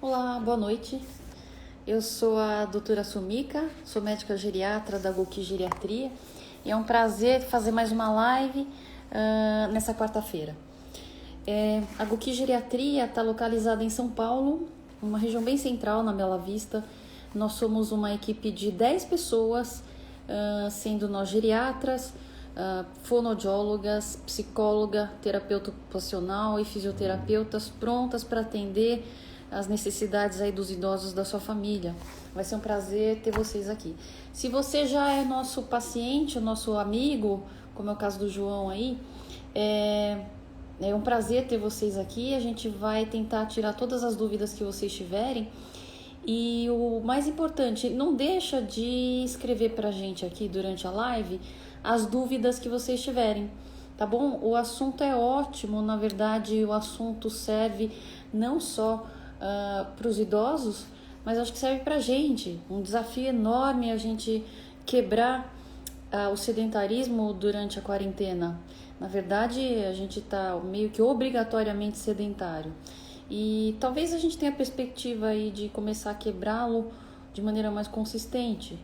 Olá, boa noite. Eu sou a doutora Sumika, sou médica geriatra da Goki Geriatria e é um prazer fazer mais uma live nessa quarta-feira. A Goki Geriatria está localizada em São Paulo, uma região bem central, na Bela Vista. Nós somos uma equipe de 10 pessoas, sendo nós geriatras, fonoaudiólogas, psicóloga, terapeuta ocupacional e fisioterapeutas prontas para atender as necessidades aí dos idosos da sua família. Vai ser um prazer ter vocês aqui. Se você já é nosso paciente, nosso amigo, como é o caso do João aí, é um prazer ter vocês aqui. A gente vai tentar tirar todas as dúvidas que vocês tiverem. E o mais importante, não deixa de escrever pra gente aqui durante a live as dúvidas que vocês tiverem, tá bom? O assunto é ótimo, na verdade o assunto serve não só para os idosos, mas acho que serve pra gente. Um desafio enorme a gente quebrar o sedentarismo durante a quarentena. Na verdade, a gente está meio que obrigatoriamente sedentário. E talvez a gente tenha a perspectiva aí de começar a quebrá-lo de maneira mais consistente.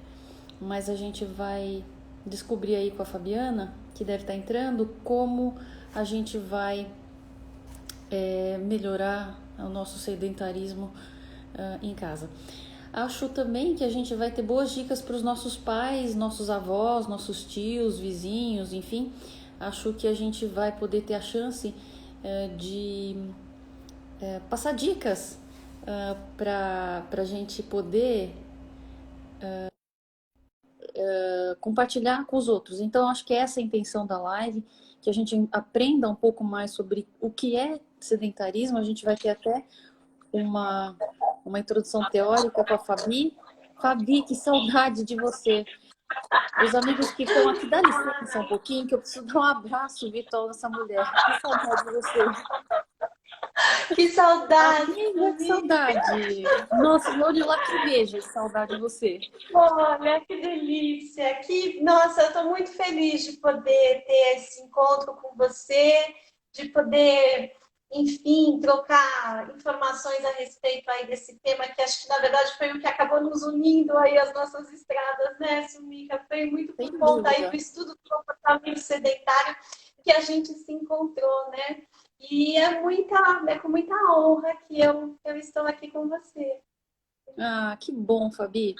Mas a gente vai descobrir aí com a Fabiana, que deve estar entrando, como a gente vai melhorar o nosso sedentarismo em casa. Acho também que a gente vai ter boas dicas para os nossos pais, nossos avós, nossos tios, vizinhos, enfim. Acho que a gente vai poder ter a chance de passar dicas para a gente poder compartilhar com os outros. Então, acho que essa é a intenção da live, que a gente aprenda um pouco mais sobre o que é sedentarismo. A gente vai ter até uma introdução teórica com a Fabi. Fabi, que saudade de você. Os amigos que estão aqui, dá licença um pouquinho, que eu preciso dar um abraço virtual nessa mulher. Que saudade de você. Que saudade! Amiga, que saudade! Nossa, meu olho lacrimeja de saudade de você. Olha, que delícia! Nossa, eu estou muito feliz de poder ter esse encontro com você, de poder, enfim, trocar informações a respeito aí desse tema, que acho que, na verdade, foi o que acabou nos unindo aí as nossas estradas, né, Sumika? Foi muito Sem por conta aí dúvida. do estudo do comportamento sedentário que a gente se encontrou, né? E é com muita honra que eu estou aqui com você. Ah, que bom, Fabi.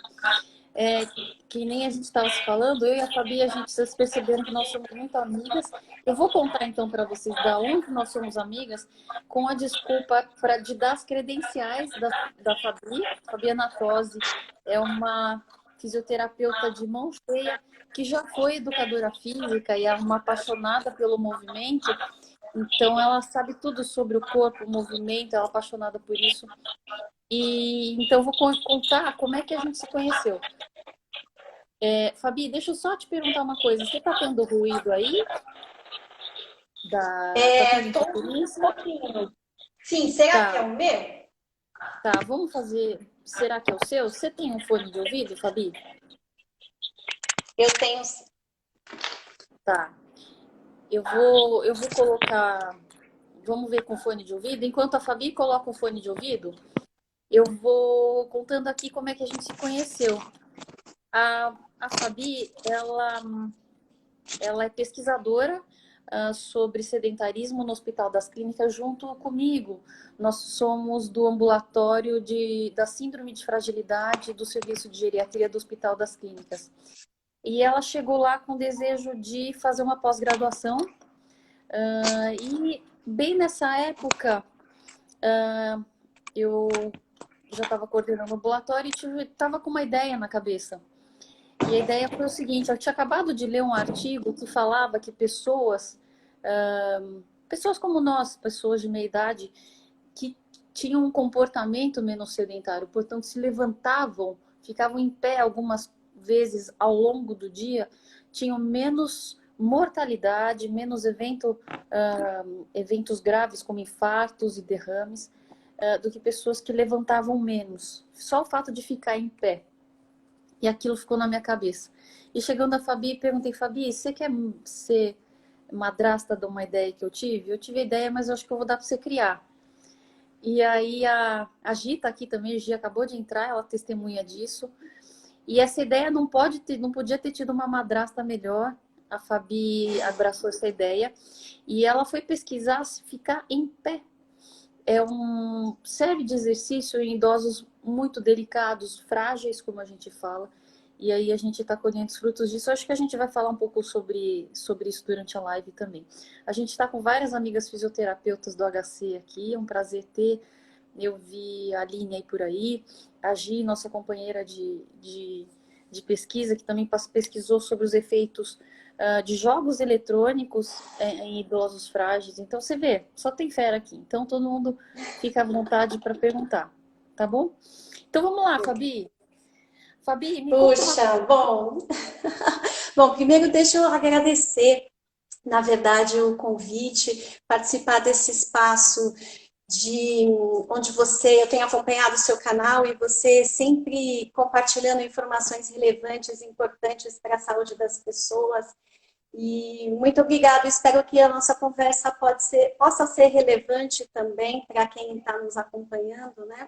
Que nem a gente estava se falando, eu e a Fabi, a gente vocês perceberam que nós somos muito amigas. Eu vou contar então para vocês da onde nós somos amigas, com a desculpa de dar as credenciais da Fabi. Fabiana Tosi é uma fisioterapeuta de mão cheia, que já foi educadora física e é uma apaixonada pelo movimento. Então, ela sabe tudo sobre o corpo, o movimento, ela é apaixonada por isso. E então, eu vou contar como é que a gente se conheceu. Fabi, deixa eu só te perguntar uma coisa. Você tá tendo ruído aí? Tá tendo Tô interferência? um pouquinho. Sim, será que é Tá, o meu? tá. Vamos fazer. Será que é o seu? Você tem um fone de ouvido, Fabi? Eu tenho. Tá. Eu vou colocar. Vamos ver com fone de ouvido. Enquanto a Fabi coloca o fone de ouvido, eu vou contando aqui como é que a gente se conheceu. A Fabi, ela é pesquisadora sobre sedentarismo no Hospital das Clínicas junto comigo. Nós somos do ambulatório da Síndrome de Fragilidade do Serviço de Geriatria do Hospital das Clínicas. E ela chegou lá com o desejo de fazer uma pós-graduação. E bem nessa época, eu já estava coordenando o ambulatório e estava com uma ideia na cabeça. E a ideia foi o seguinte: eu tinha acabado de ler um artigo que falava que pessoas como nós, pessoas de meia idade, que tinham um comportamento menos sedentário, portanto se levantavam, ficavam em pé algumas vezes ao longo do dia, tinham menos mortalidade, menos eventos graves como infartos e derrames, do que pessoas que levantavam menos. Só o fato de ficar em pé. E aquilo ficou na minha cabeça. E chegando a Fabi, perguntei: Fabi, você quer ser madrasta de uma ideia que eu tive? Eu tive a ideia, mas eu acho que eu vou dar para você criar. E aí a Gi tá aqui também, a Gi acabou de entrar, ela testemunha disso. E essa ideia não podia ter tido uma madrasta melhor. A Fabi abraçou essa ideia e ela foi pesquisar se ficar em pé. É um serve de exercício em idosos muito delicados, frágeis, como a gente fala. E aí a gente está colhendo os frutos disso. Acho que a gente vai falar um pouco sobre isso durante a live também. A gente está com várias amigas fisioterapeutas do HC aqui, é um prazer ter. Eu vi a Aline aí por aí, a Gi, nossa companheira de pesquisa, que também pesquisou sobre os efeitos de jogos eletrônicos em idosos frágeis. Então, você vê, só tem fera aqui. Então, todo mundo fica à vontade para perguntar, tá bom? Então, vamos lá, Fabi. Fabi, me conta uma Puxa, bom. Bom, primeiro deixa eu agradecer, na verdade, o convite, participar desse espaço de onde eu tenho acompanhado o seu canal e você sempre compartilhando informações relevantes, importantes para a saúde das pessoas. E muito obrigada, espero que a nossa conversa possa ser relevante também para quem está nos acompanhando, né?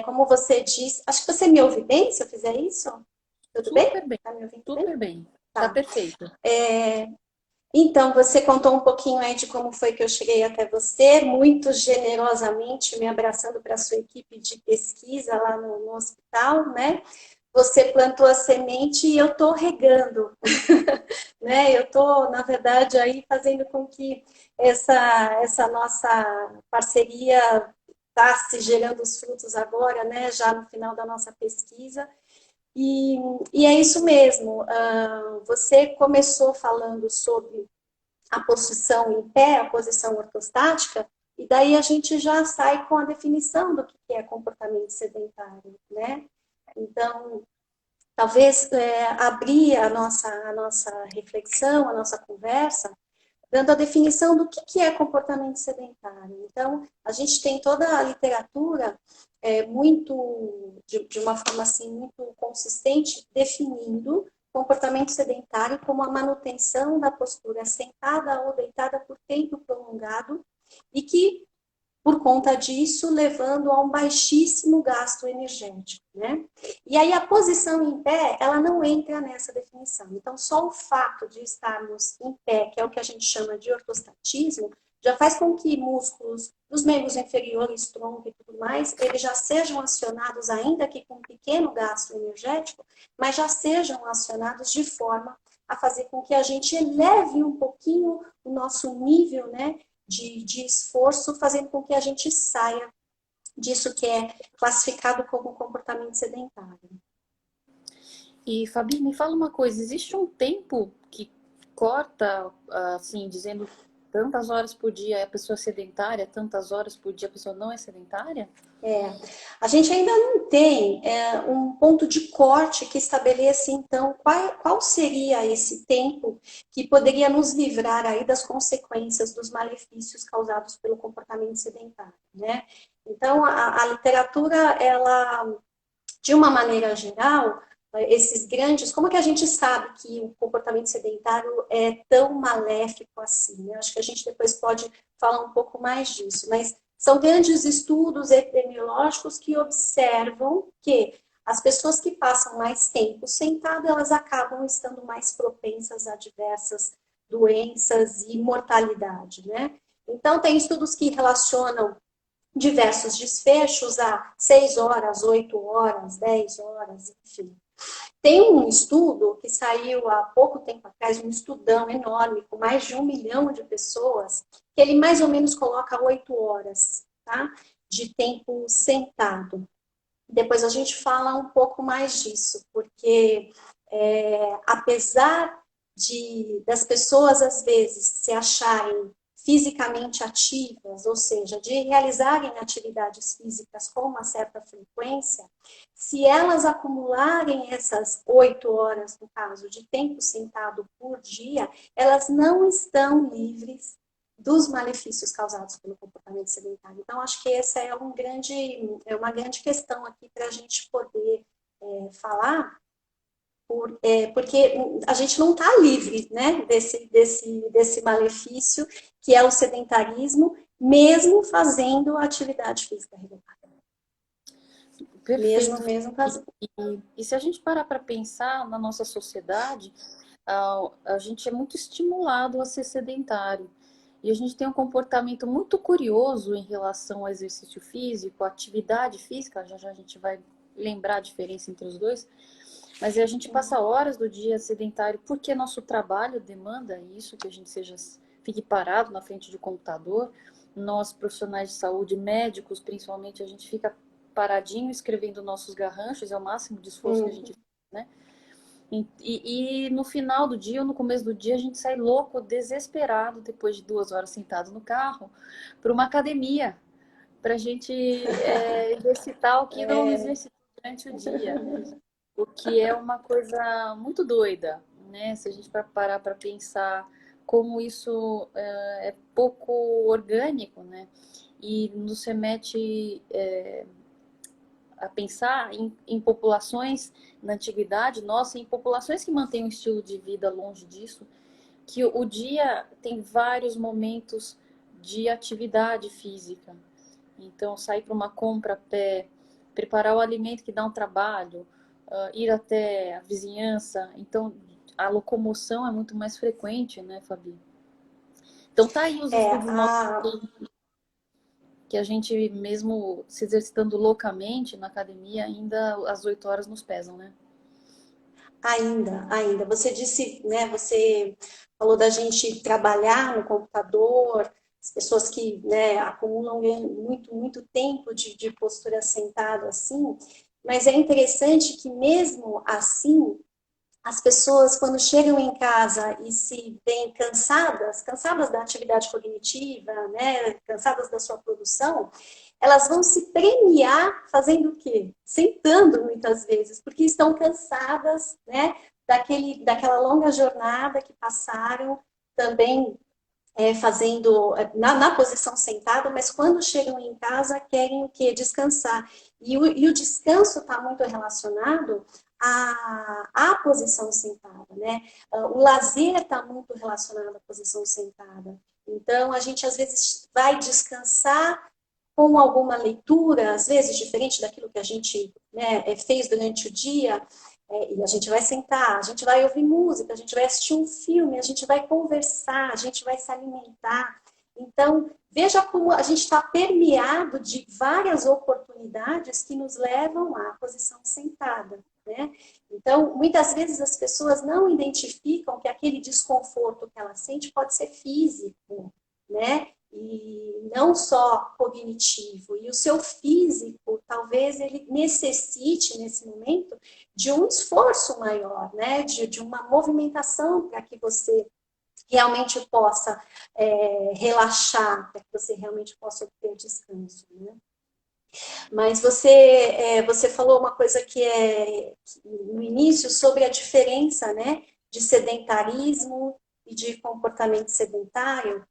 Como você disse, acho que você me ouve bem se eu fizer isso? Tudo bem? super bem, Tá me ouvindo bem? super bem. Tá Tá. perfeito. Então, você contou um pouquinho aí de como foi que eu cheguei até você, muito generosamente me abraçando para a sua equipe de pesquisa lá no hospital, né? Você plantou a semente e eu estou regando, né? Eu estou, na verdade, aí fazendo com que essa nossa parceria está se gerando os frutos agora, né? Já no final da nossa pesquisa. E, e é isso mesmo. Você começou falando sobre a posição em pé, a posição ortostática, e daí a gente já sai com a definição do que é comportamento sedentário, né? Então, talvez abrir a nossa reflexão, a nossa conversa, dando a definição do que é comportamento sedentário. Então, a gente tem toda a literatura de uma forma assim, muito consistente, definindo comportamento sedentário como a manutenção da postura sentada ou deitada por tempo prolongado e que por conta disso, levando a um baixíssimo gasto energético, né? E aí a posição em pé, ela não entra nessa definição. Então, só o fato de estarmos em pé, que é o que a gente chama de ortostatismo, já faz com que músculos dos membros inferiores, tronco e tudo mais, eles já sejam acionados, ainda que com um pequeno gasto energético, mas já sejam acionados de forma a fazer com que a gente eleve um pouquinho o nosso nível, né, de esforço, fazendo com que a gente saia disso que é classificado como comportamento sedentário. E, Fabi, me fala uma coisa, existe um tempo que corta, assim, dizendo tantas horas por dia a pessoa é sedentária, tantas horas por dia a pessoa não é sedentária? A gente ainda não tem um ponto de corte que estabeleça, então, qual seria esse tempo que poderia nos livrar aí das consequências dos malefícios causados pelo comportamento sedentário, né? Então, a literatura, ela, de uma maneira geral, esses grandes, como que a gente sabe que o comportamento sedentário é tão maléfico assim, né? Acho que a gente depois pode falar um pouco mais disso, mas são grandes estudos epidemiológicos que observam que as pessoas que passam mais tempo sentadas, elas acabam estando mais propensas a diversas doenças e mortalidade, né? Então, tem estudos que relacionam diversos desfechos a 6 horas, 8 horas, 10 horas, enfim. Tem um estudo que saiu há pouco tempo atrás, um estudão enorme, com mais de 1 milhão de pessoas, que ele mais ou menos coloca 8 horas, tá? De tempo sentado. Depois a gente fala um pouco mais disso, porque apesar das pessoas, às vezes, se acharem fisicamente ativas, ou seja, de realizarem atividades físicas com uma certa frequência, se elas acumularem essas 8 horas, no caso, de tempo sentado por dia, elas não estão livres dos malefícios causados pelo comportamento sedentário. Então, acho que essa é uma grande questão aqui para a gente poder falar, porque a gente não está livre, né, desse malefício que é o sedentarismo mesmo fazendo atividade física regular. Perfeito. Mesmo fazendo. E se a gente parar para pensar na nossa sociedade, a gente é muito estimulado a ser sedentário. E a gente tem um comportamento muito curioso em relação ao exercício físico, à atividade física, já já a gente vai lembrar a diferença entre os dois, mas a gente passa horas do dia sedentário porque nosso trabalho demanda isso, que a gente fique parado na frente de computador. Nós, profissionais de saúde, médicos principalmente, a gente fica paradinho escrevendo nossos garranchos, é o máximo de esforço que a gente faz, né? E no final do dia, ou no começo do dia, a gente sai louco, desesperado, depois de 2 horas sentado no carro, para uma academia, para a gente exercitar o que não exercitou durante o dia. O que é uma coisa muito doida, né? Se a gente parar para pensar como isso é pouco orgânico, né? E nos remete a pensar em populações na antiguidade, nossa, em populações que mantêm um estilo de vida longe disso, que o dia tem vários momentos de atividade física. Então, sair para uma compra a pé, preparar o alimento que dá um trabalho, ir até a vizinhança. Então, a locomoção é muito mais frequente, né, Fabi? Então, tá aí os estudos que a gente, mesmo se exercitando loucamente na academia, ainda às 8 horas nos pesam, né? Ainda. Você disse, né? Você falou da gente trabalhar no computador, as pessoas que, né, acumulam muito tempo de postura sentada assim, mas é interessante que mesmo assim, as pessoas, quando chegam em casa e se veem cansadas da atividade cognitiva, né, cansadas da sua produção, elas vão se premiar fazendo o quê? Sentando muitas vezes, porque estão cansadas, né, daquela longa jornada que passaram também fazendo na posição sentada, mas quando chegam em casa querem o quê? Descansar. E o descanso está muito relacionado à posição sentada, né? O lazer está muito relacionado à posição sentada. Então, a gente às vezes vai descansar com alguma leitura, às vezes diferente daquilo que a gente, né, fez durante o dia, e a gente vai sentar, a gente vai ouvir música, a gente vai assistir um filme, a gente vai conversar, a gente vai se alimentar. Então, veja como a gente está permeado de várias oportunidades que nos levam à posição sentada, né? Então, muitas vezes as pessoas não identificam que aquele desconforto que ela sente pode ser físico, né? E não só cognitivo. E o seu físico, talvez ele necessite, nesse momento, de um esforço maior, né? De uma movimentação para que você realmente possa relaxar, para que você realmente possa obter descanso, né? Mas você falou uma coisa que é no início sobre a diferença, né, de sedentarismo e de comportamento sedentário.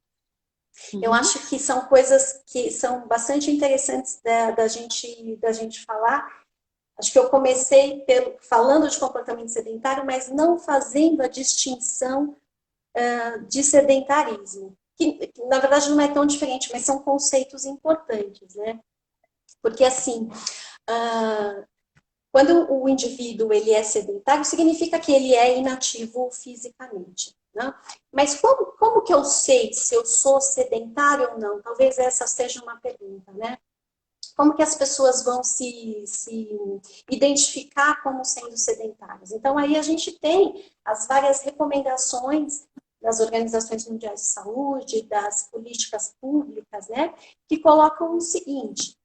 Eu acho que são coisas que são bastante interessantes da gente falar. Acho que eu comecei falando de comportamento sedentário, mas não fazendo a distinção de sedentarismo, que na verdade não é tão diferente, mas são conceitos importantes, né? Porque assim, quando o indivíduo ele é sedentário, significa que ele é inativo fisicamente. Né? Mas como que eu sei se eu sou sedentário ou não? Talvez essa seja uma pergunta, né? Como que as pessoas vão se identificar como sendo sedentárias? Então, aí a gente tem as várias recomendações das organizações mundiais de saúde, das políticas públicas, né? Que colocam o seguinte,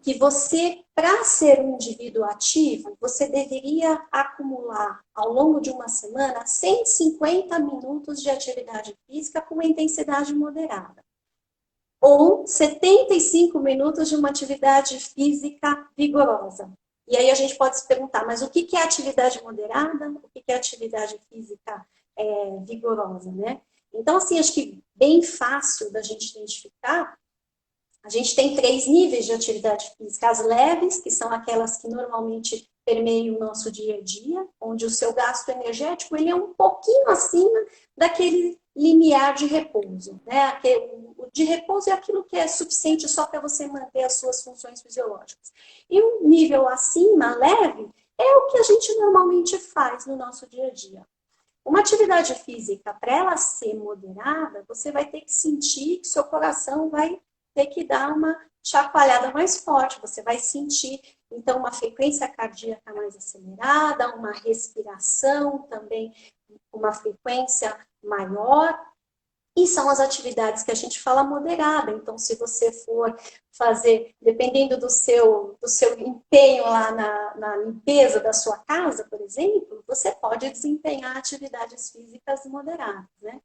que você, para ser um indivíduo ativo, você deveria acumular, ao longo de uma semana, 150 minutos de atividade física com uma intensidade moderada. Ou 75 minutos de uma atividade física vigorosa. E aí a gente pode se perguntar, mas o que é atividade moderada? O que é atividade física vigorosa, né? Então, assim, acho que bem fácil da gente identificar. A gente tem 3 níveis de atividade física. As leves, que são aquelas que normalmente permeiam o nosso dia a dia, onde o seu gasto energético ele é um pouquinho acima daquele limiar de repouso, né? O de repouso é aquilo que é suficiente só para você manter as suas funções fisiológicas. E um nível acima, leve, é o que a gente normalmente faz no nosso dia a dia. Uma atividade física, para ela ser moderada, você vai ter que sentir que seu coração vai ter que dar uma chacoalhada mais forte, você vai sentir, então, uma frequência cardíaca mais acelerada, uma respiração também, uma frequência maior, e são as atividades que a gente fala moderada. Então, se você for fazer, dependendo do seu empenho lá na limpeza da sua casa, por exemplo, você pode desempenhar atividades físicas moderadas, né?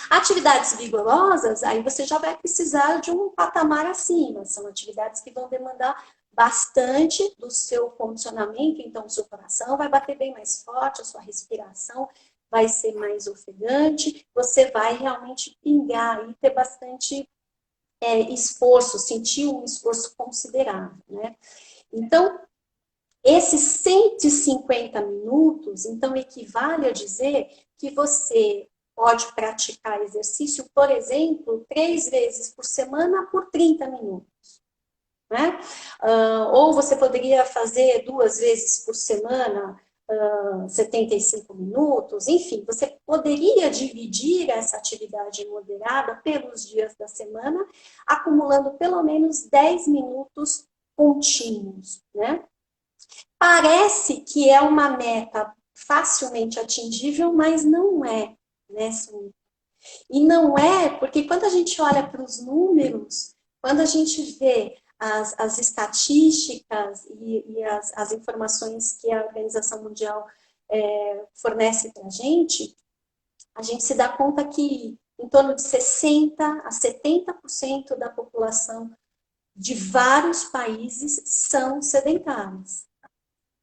Atividades vigorosas, aí você já vai precisar de um patamar acima. São atividades que vão demandar bastante do seu condicionamento, então o seu coração vai bater bem mais forte, a sua respiração vai ser mais ofegante, você vai realmente pingar e ter bastante esforço, sentir um esforço considerável, né? Então, esses 150 minutos, então, equivale a dizer que você pode praticar exercício, por exemplo, 3 vezes por semana por 30 minutos. Né? Ou você poderia fazer 2 vezes por semana, 75 minutos, enfim, você poderia dividir essa atividade moderada pelos dias da semana, acumulando pelo menos 10 minutos contínuos, né? Parece que é uma meta facilmente atingível, mas não é, né, Sônia? E não é porque quando a gente olha para os números, quando a gente vê as estatísticas e as informações que a Organização Mundial fornece para a gente se dá conta que em torno de 60% a 70% da população de vários países são sedentários.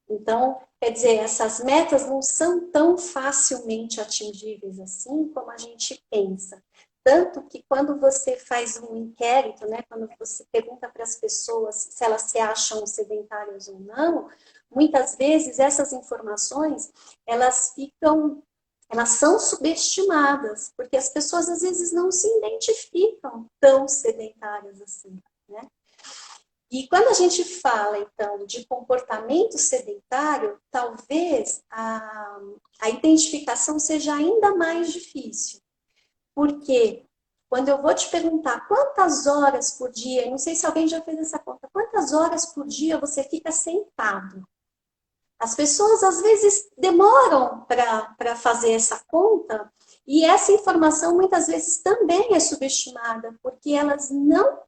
Então, quer dizer, essas metas não são tão facilmente atingíveis assim como a gente pensa. Tanto que quando você faz um inquérito, né, quando você pergunta para as pessoas se elas se acham sedentárias ou não, muitas vezes essas informações, elas são subestimadas, porque as pessoas às vezes não se identificam tão sedentárias assim, né? E quando a gente fala, então, de comportamento sedentário, talvez a identificação seja ainda mais difícil. Porque quando eu vou te perguntar quantas horas por dia, não sei se alguém já fez essa conta, quantas horas por dia você fica sentado? As pessoas, às vezes, demoram para fazer essa conta, e essa informação, muitas vezes, também é subestimada, porque elas não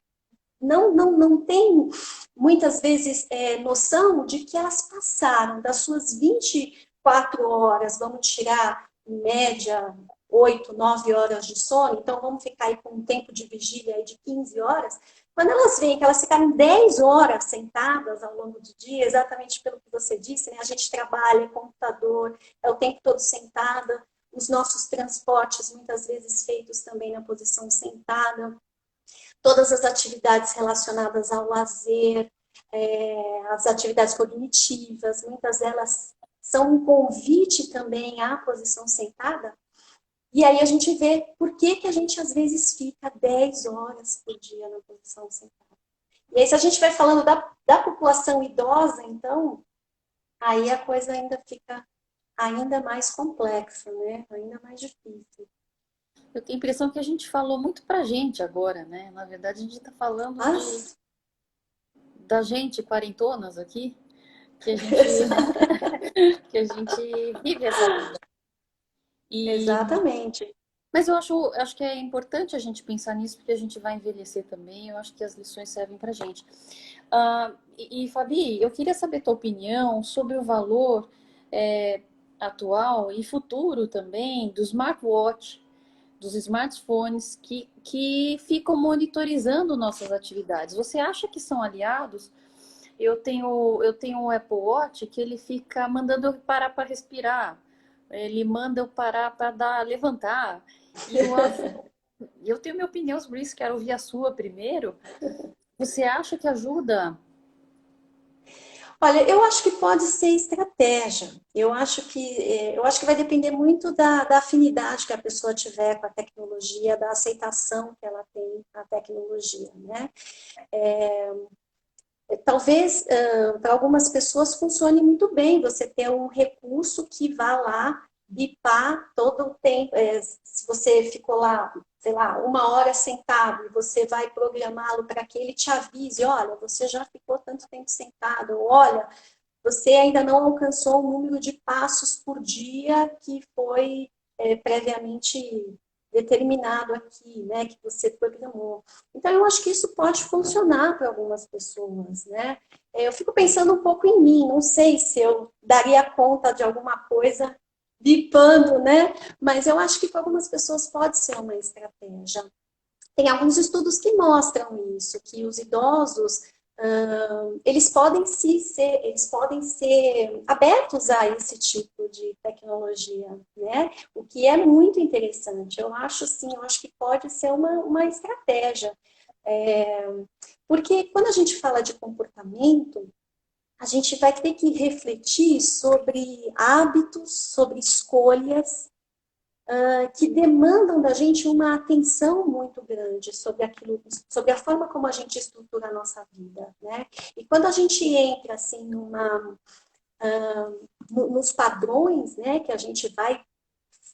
têm, muitas vezes, noção de que elas passaram das suas 24 horas, vamos tirar, em média, 8, 9 horas de sono, então vamos ficar aí com um tempo de vigília aí de 15 horas, quando elas veem que elas ficaram 10 horas sentadas ao longo do dia, exatamente pelo que você disse, né? A gente trabalha, computador, é o tempo todo sentada, os nossos transportes muitas vezes feitos também na posição sentada, todas as atividades relacionadas ao lazer, as atividades cognitivas, muitas delas são um convite também à posição sentada. E aí a gente vê por que a gente às vezes fica 10 horas por dia na posição sentada. E aí se a gente vai falando da população idosa, então, aí a coisa ainda fica ainda mais complexa, né? Ainda mais difícil. Eu tenho a impressão que a gente falou muito pra gente agora, né? Na verdade, a gente está falando Mas, da gente, quarentonas aqui, que a gente, que a gente vive essa vida. exatamente. Mas eu acho que é importante a gente pensar nisso, porque a gente vai envelhecer também. Eu acho que as lições servem pra gente. Fabi, eu queria saber tua opinião sobre o valor atual e futuro também do smartwatch, dos smartphones que ficam monitorizando nossas atividades. Você acha que são aliados? Eu tenho um Apple Watch que ele fica mandando eu parar para respirar. Ele manda eu parar para levantar. E eu tenho minha opinião sobre isso, quero ouvir a sua primeiro. Você acha que ajuda? Olha, eu acho que pode ser estratégia. Eu acho que vai depender muito da afinidade que a pessoa tiver com a tecnologia, da aceitação que ela tem à tecnologia, né? Talvez para algumas pessoas funcione muito bem você ter um recurso que vá lá bipar todo o tempo. Se você ficou lá, sei lá, 1 hora sentado e você vai programá-lo para que ele te avise, olha, você já ficou tanto tempo sentado, olha, você ainda não alcançou o número de passos por dia que foi previamente determinado aqui, né, que você programou. Então, eu acho que isso pode funcionar para algumas pessoas, né? Eu fico pensando um pouco em mim, não sei se eu daria conta de alguma coisa bipando, né? Mas eu acho que para algumas pessoas pode ser uma estratégia. Tem alguns estudos que mostram isso, que os idosos eles podem ser abertos a esse tipo de tecnologia, né? O que é muito interessante. Eu acho sim, eu acho que pode ser uma estratégia. É, porque quando a gente fala de comportamento, a gente vai ter que refletir sobre hábitos, sobre escolhas, que demandam da gente uma atenção muito grande sobre aquilo, sobre a forma como a gente estrutura a nossa vida, né? E quando a gente entra assim nos padrões, né, que a gente vai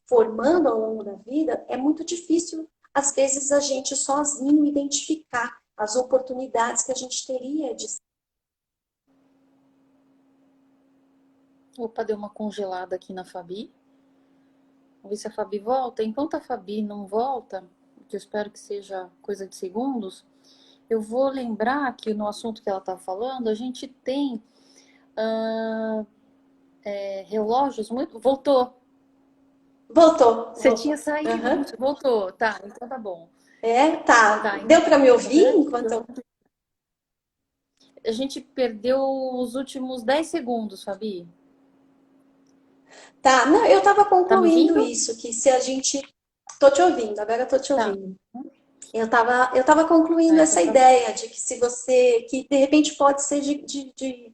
formando ao longo da vida, é muito difícil às vezes a gente sozinho identificar as oportunidades que a gente teria de. Opa, deu uma congelada aqui na Fabi. Vamos ver se a Fabi volta. Enquanto a Fabi não volta, que eu espero que seja coisa de segundos, eu vou lembrar que no assunto que ela está falando, a gente tem relógios muito. Voltou. Voltou, Você tinha voltou. saído, Uhum. voltou. Tá, então tá bom. Tá. Tá, Deu para me ouvir né? enquanto eu. A gente perdeu os últimos 10 segundos, Fabi. Tá, não, eu estava Tá me concluindo ouvindo? isso, que se a gente. Tô te ouvindo, agora eu tô te Tá. ouvindo. Eu tava concluindo Ah, então essa tá bom. ideia de que se você, que de repente pode ser de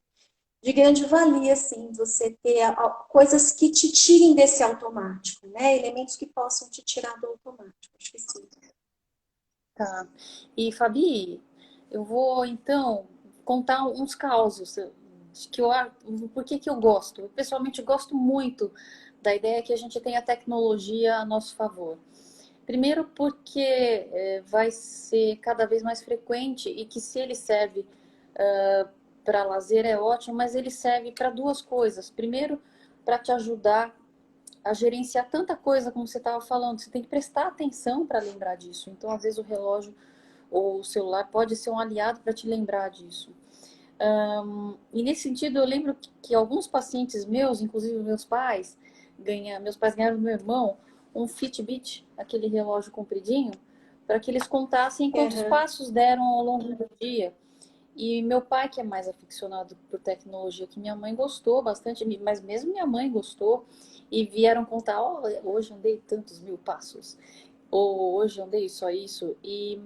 grande valia, assim, você ter coisas que te tirem desse automático, né? Elementos que possam te tirar do automático, acho que sim. Tá. E Fabi, eu vou então contar uns causos de que eu, por que que eu gosto. Eu pessoalmente gosto muito da ideia que a gente tem a tecnologia a nosso favor. Primeiro porque vai ser cada vez mais frequente e que se ele serve para lazer é ótimo, mas ele serve para duas coisas. Primeiro, para te ajudar a gerenciar tanta coisa como você estava falando. Você tem que prestar atenção para lembrar disso. Então, às vezes, o relógio ou o celular pode ser um aliado para te lembrar disso. E nesse sentido, eu lembro que alguns pacientes meus, inclusive meus pais, meus pais ganharam do meu irmão um Fitbit, aquele relógio compridinho, para que eles contassem quantos Uhum. passos deram ao longo do dia. E meu pai, que é mais aficionado por tecnologia, que minha mãe gostou bastante, mas mesmo minha mãe gostou, e vieram contar, oh, hoje andei tantos mil passos, ou hoje andei só isso, e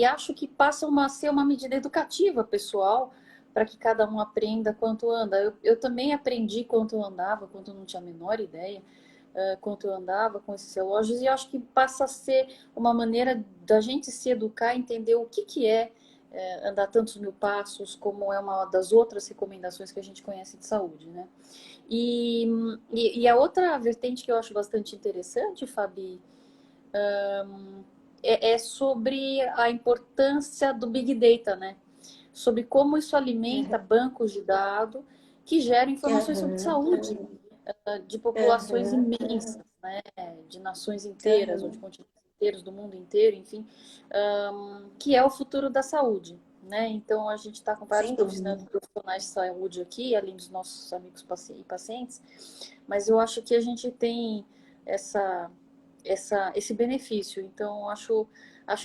acho que passa a ser uma medida educativa pessoal, para que cada um aprenda quanto anda. Eu também aprendi quanto eu andava, quanto eu não tinha a menor ideia, quanto eu andava com esses relógios, e acho que passa a ser uma maneira da gente se educar, entender o que, que é andar tantos mil passos, como é uma das outras recomendações que a gente conhece de saúde, né? E, e a outra vertente que eu acho bastante interessante, Fabi, é sobre a importância do Big Data, né? Sobre como isso alimenta Uhum. bancos de dados que geram informações sobre Uhum. saúde de populações Uhum. imensas, né? De nações inteiras, ou de Uhum. continentes inteiros, do mundo inteiro, enfim, que é o futuro da saúde. Né? Então, a gente está com vários Sem dúvida. profissionais de saúde aqui, além dos nossos amigos e pacientes, mas eu acho que a gente tem essa, esse benefício. Então, acho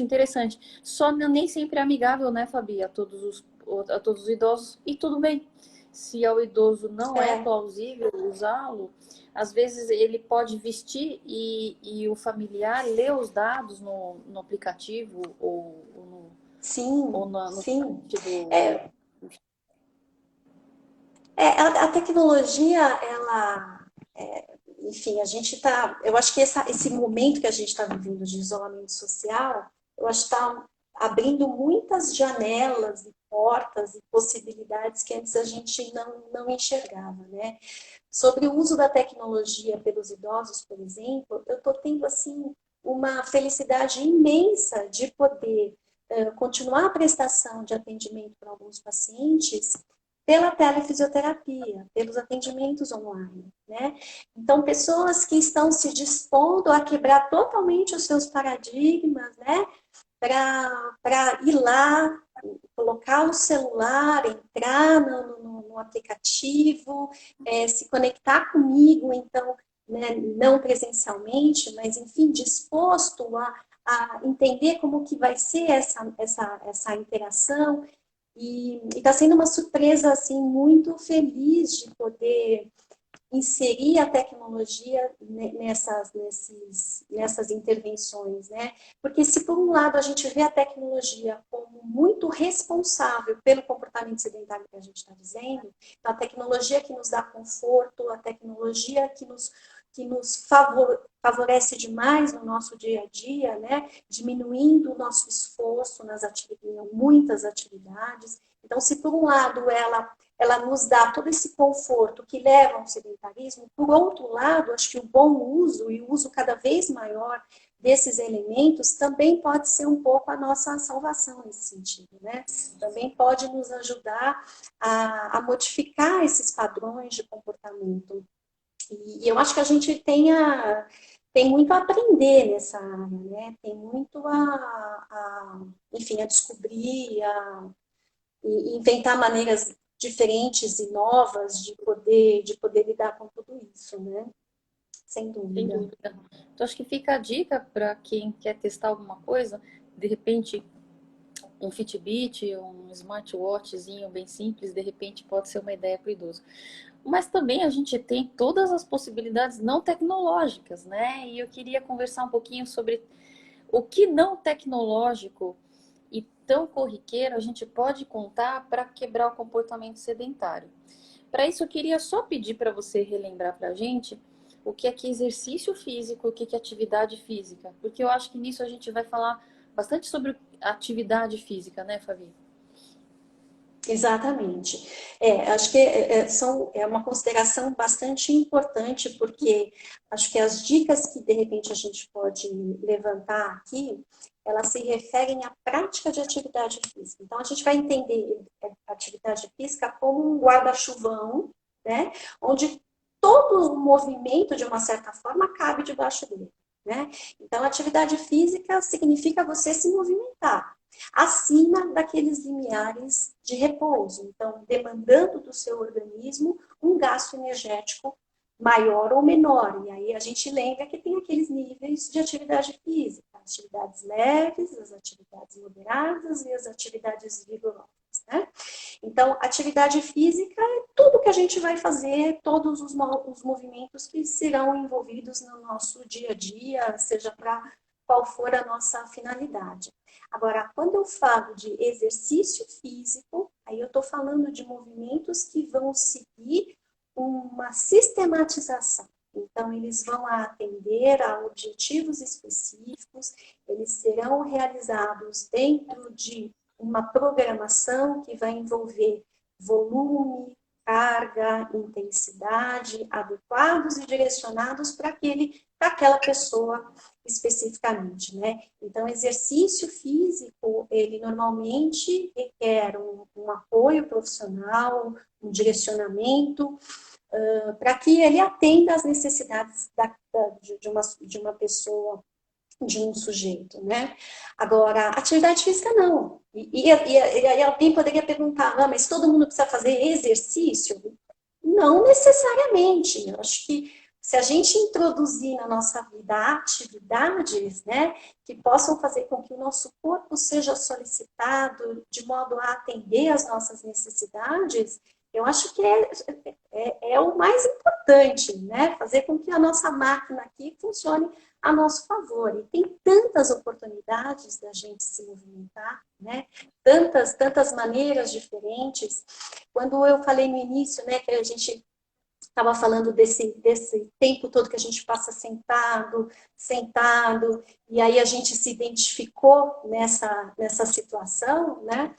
interessante. Só nem sempre é amigável, né, Fabi, a todos os idosos, e tudo bem. Se ao idoso não é É, plausível usá-lo, às vezes ele pode vestir e o familiar lê os dados no aplicativo ou sim, no sim. site do. É, A tecnologia, ela, enfim, a gente está, eu acho que esse momento que a gente está vivendo de isolamento social, eu acho que está abrindo muitas janelas e portas e possibilidades que antes a gente não enxergava, né? Sobre o uso da tecnologia pelos idosos, por exemplo, eu estou tendo, assim, uma felicidade imensa de poder continuar a prestação de atendimento para alguns pacientes pela telefisioterapia, pelos atendimentos online, né? Então, pessoas que estão se dispondo a quebrar totalmente os seus paradigmas, né? Para ir lá, colocar o celular, entrar no aplicativo, se conectar comigo, então, né, não presencialmente, mas, enfim, disposto a entender como que vai ser essa interação. E está sendo uma surpresa, assim, muito feliz de poder inserir a tecnologia nessas intervenções, né? Porque se por um lado a gente vê a tecnologia como muito responsável pelo comportamento sedentário que a gente está dizendo, então a tecnologia que nos dá conforto, a tecnologia que nos favorece demais no nosso dia a dia, né? Diminuindo o nosso esforço em muitas atividades. Então, se por um lado ela nos dá todo esse conforto que leva ao sedentarismo. Por outro lado, acho que o bom uso e o uso cada vez maior desses elementos também pode ser um pouco a nossa salvação nesse sentido, né? Também pode nos ajudar a modificar esses padrões de comportamento. E eu acho que a gente tem muito a aprender nessa área, né? Tem muito enfim, a descobrir, e inventar maneiras diferentes e novas de poder lidar com tudo isso, né? Sem Sem dúvida. dúvida. Então, acho que fica a dica para quem quer testar alguma coisa, de repente um Fitbit, um smartwatchzinho bem simples, de repente pode ser uma ideia para o idoso. Mas também a gente tem todas as possibilidades não tecnológicas, né? E eu queria conversar um pouquinho sobre o que não tecnológico e tão corriqueiro a gente pode contar para quebrar o comportamento sedentário. Para isso, eu queria só pedir para você relembrar para a gente o que é exercício físico, o que é atividade física, porque eu acho que nisso a gente vai falar bastante sobre atividade física, né, Fabi? Exatamente. Acho que é uma consideração bastante importante, porque acho que as dicas que, de repente, a gente pode levantar aqui, elas se referem à prática de atividade física. Então, a gente vai entender a atividade física como um guarda-chuvão, né? Onde todo o movimento, de uma certa forma, cabe debaixo dele, né? Então, atividade física significa você se movimentar acima daqueles limiares de repouso. Então, demandando do seu organismo um gasto energético maior ou menor. E aí a gente lembra que tem aqueles níveis de atividade física, atividades leves, as atividades moderadas e as atividades vigorosas, né? Então, atividade física é tudo que a gente vai fazer, todos os movimentos que serão envolvidos no nosso dia a dia, seja para qual for a nossa finalidade. Agora, quando eu falo de exercício físico, aí eu estou falando de movimentos que vão seguir uma sistematização. Então, eles vão atender a objetivos específicos, eles serão realizados dentro de uma programação que vai envolver volume, carga, intensidade, adequados e direcionados para aquela pessoa especificamente, né? Então, exercício físico, ele normalmente requer um apoio profissional, um direcionamento, para que ele atenda às necessidades de uma pessoa, de um sujeito, né? Agora, atividade física não. E aí alguém poderia perguntar, mas todo mundo precisa fazer exercício? Não necessariamente. Eu acho que se a gente introduzir na nossa vida atividades, né, que possam fazer com que o nosso corpo seja solicitado de modo a atender às nossas necessidades, Eu acho que é o mais importante, né? Fazer com que a nossa máquina aqui funcione a nosso favor. E tem tantas oportunidades da gente se movimentar, né? Tantas maneiras diferentes. Quando eu falei no início, né, que a gente estava falando desse tempo todo que a gente passa sentado, e aí a gente se identificou nessa situação, né?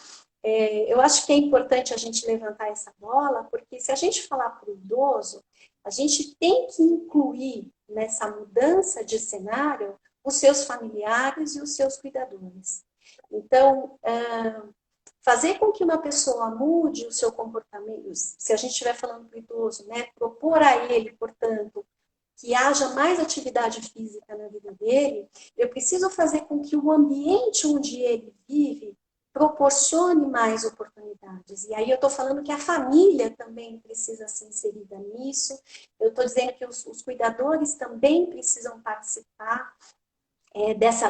Eu acho que é importante a gente levantar essa bola, porque se a gente falar para o idoso, a gente tem que incluir nessa mudança de cenário os seus familiares e os seus cuidadores. Então, fazer com que uma pessoa mude o seu comportamento, se a gente estiver falando para o idoso, né, propor a ele, portanto, que haja mais atividade física na vida dele, eu preciso fazer com que o ambiente onde ele vive proporcione mais oportunidades. E aí eu estou falando que a família também precisa ser inserida nisso, eu estou dizendo que os cuidadores também precisam participar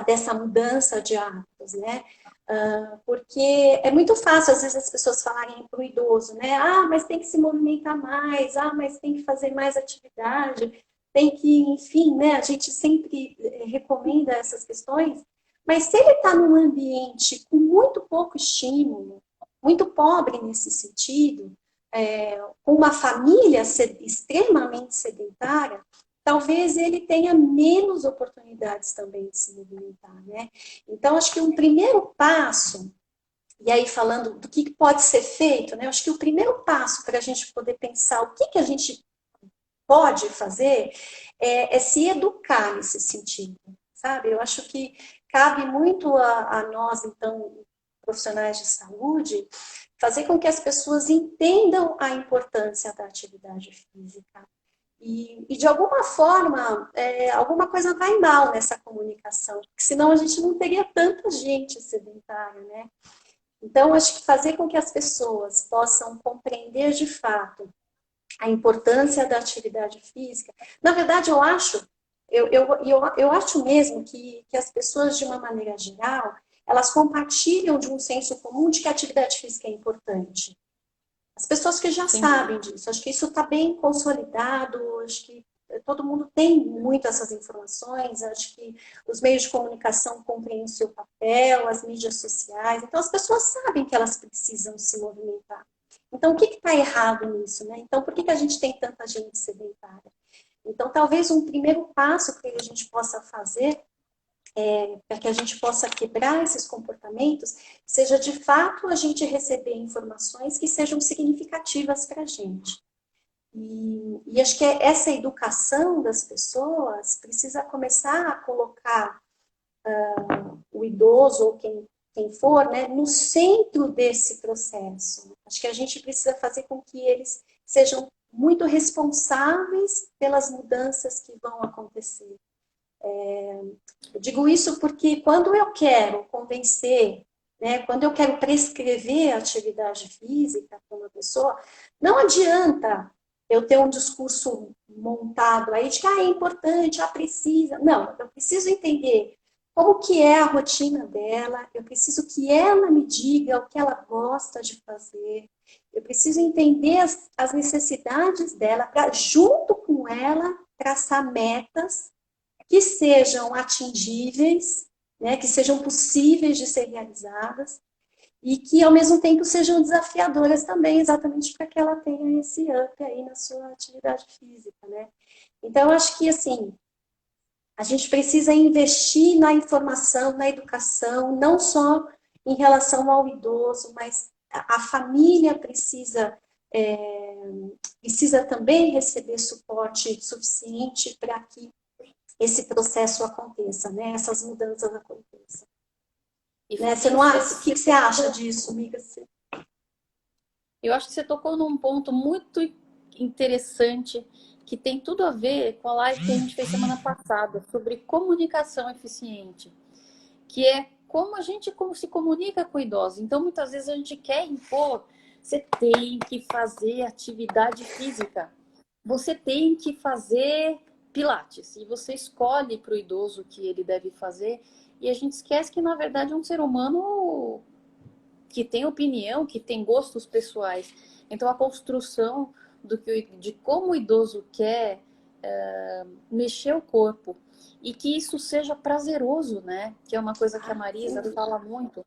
dessa mudança de hábitos, né? Porque é muito fácil, às vezes, as pessoas falarem para o idoso, né? Ah, mas tem que se movimentar mais, ah, mas tem que fazer mais atividade, tem que, enfim, né? A gente sempre recomenda essas questões, mas se ele está num ambiente com muito pouco estímulo, muito pobre nesse sentido, com uma família extremamente sedentária, talvez ele tenha menos oportunidades também de se movimentar, né? Então, acho que um primeiro passo, e aí falando do que pode ser feito, né? Acho que o primeiro passo para a gente poder pensar o que a gente pode fazer é se educar nesse sentido, sabe? Eu acho que cabe muito a nós, então, profissionais de saúde, fazer com que as pessoas entendam a importância da atividade física, e de alguma forma, alguma coisa vai mal nessa comunicação, porque senão a gente não teria tanta gente sedentária, né? Então, acho que fazer com que as pessoas possam compreender de fato a importância da atividade física. Na verdade, eu acho mesmo que as pessoas, de uma maneira geral, elas compartilham de um senso comum de que a atividade física é importante. As pessoas que já Sim. sabem disso, acho que isso está bem consolidado, acho que todo mundo tem muito essas informações, acho que os meios de comunicação cumprem o seu papel, as mídias sociais, então as pessoas sabem que elas precisam se movimentar. Então, o que está errado nisso, né? Então, por que a gente tem tanta gente sedentária? Então, talvez um primeiro passo que a gente possa fazer para que a gente possa quebrar esses comportamentos, seja de fato a gente receber informações que sejam significativas para a gente. E acho que essa educação das pessoas precisa começar a colocar o idoso ou quem for, né, no centro desse processo. Acho que a gente precisa fazer com que eles sejam muito responsáveis pelas mudanças que vão acontecer. Eu digo isso porque quando eu quero convencer, né, quando eu quero prescrever atividade física para uma pessoa, não adianta eu ter um discurso montado aí de que é importante, precisa. Não, eu preciso entender como que é a rotina dela, eu preciso que ela me diga o que ela gosta de fazer, eu preciso entender as necessidades dela, para junto com ela traçar metas que sejam atingíveis, né, que sejam possíveis de ser realizadas e que, ao mesmo tempo, sejam desafiadoras também, exatamente para que ela tenha esse up aí na sua atividade física, né? Então, eu acho que, assim, a gente precisa investir na informação, na educação, não só em relação ao idoso, mas a família precisa também receber suporte suficiente para que esse processo aconteça, né? Essas mudanças aconteçam. E Né? Você Fabi, não acha? O que você acha disso, amiga? eu acho que você tocou num ponto muito interessante que tem tudo a ver com a live que a gente fez semana passada sobre comunicação eficiente, que é como a gente se comunica com idosos. Então, muitas vezes a gente quer impor, você tem que fazer atividade física, você tem que fazer pilates, e você escolhe para o idoso o que ele deve fazer, e a gente esquece que, na verdade, é um ser humano que tem opinião, que tem gostos pessoais. Então, a construção de como o idoso quer mexer o corpo e que isso seja prazeroso, né? Que é uma coisa que a Marisa fala muito.